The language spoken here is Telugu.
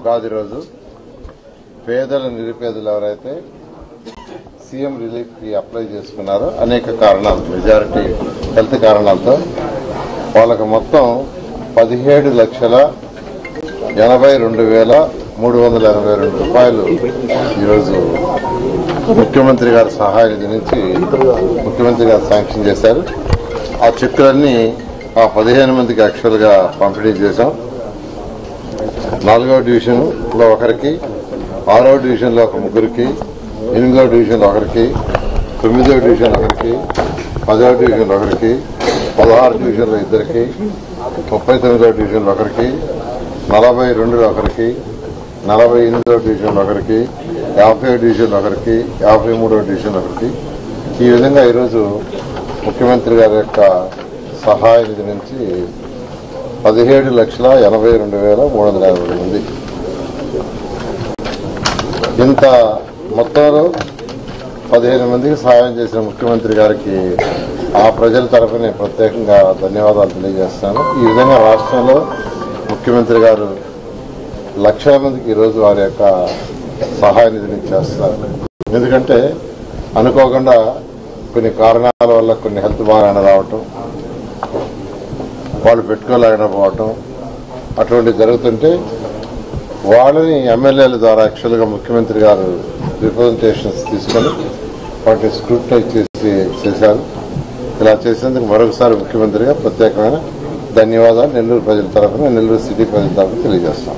ఉగాది రోజు పేదల నిరుపేదలు ఎవరైతే సీఎం రిలీఫ్ కి అప్లై చేసుకున్నారో అనేక కారణాలు మెజారిటీ హెల్త్ కారణాలతో వాళ్ళకు మొత్తం 17,82,382 రూపాయలు ఈరోజు ముఖ్యమంత్రి గారి సహాయ నిధి నుంచి ముఖ్యమంత్రి గారు శాంక్షన్ చేశారు. ఆ చెక్కులన్నీ ఆ 15 మందికి యాక్చువల్ గా పంపిణీ చేశాం. 4వ డివిజన్ లో ఒకరికి, 6వ డివిజన్ లో ఒక ముగ్గురికి, 8వ డివిజన్ లో ఒకరికి, 9వ డివిజన్ ఒకరికి, 10వ డివిజన్ లో ఒకరికి, 16 డివిజన్ లో ఇద్దరికి, 39వ డివిజన్ లో ఒకరికి, 42లో ఒకరికి, 48వ డివిజన్ లో ఒకరికి, 50వ డివిజన్ లో ఒకరికి, 53వ డివిజన్ లో ఒకరికి. ఈ విధంగా ఈరోజు ముఖ్యమంత్రి గారి యొక్క సహాయ నిధి నుంచి 17,82,382 మంది ఇంత మొత్తంలో 15 మందికి సహాయం చేసిన ముఖ్యమంత్రి గారికి ఆ ప్రజల తరఫున ప్రత్యేకంగా ధన్యవాదాలు తెలియజేస్తాను. ఈ విధంగా రాష్ట్రంలో ముఖ్యమంత్రి గారు లక్షల మందికి ఈరోజు వారి యొక్క సహాయ నిధిని చేస్తున్నారు. ఎందుకంటే అనుకోకుండా కొన్ని కారణాల వల్ల కొన్ని హెల్త్ బాగా రావటం, వాళ్ళు పెట్టుకోలేకపోవటం అటువంటివి జరుగుతుంటే వాళ్ళని ఎమ్మెల్యేల ద్వారా యాక్చువల్గా ముఖ్యమంత్రి గారు రిప్రజెంటేషన్స్ తీసుకొని వాటిని స్క్రూటనైజ్ చేశారు. ఇలా చేసేందుకు మరొకసారి ముఖ్యమంత్రిగా ప్రత్యేకమైన ధన్యవాదాలు నెల్లూరు ప్రజల తరఫున, నెల్లూరు సిటీ ప్రజల తరఫున తెలియజేస్తాం.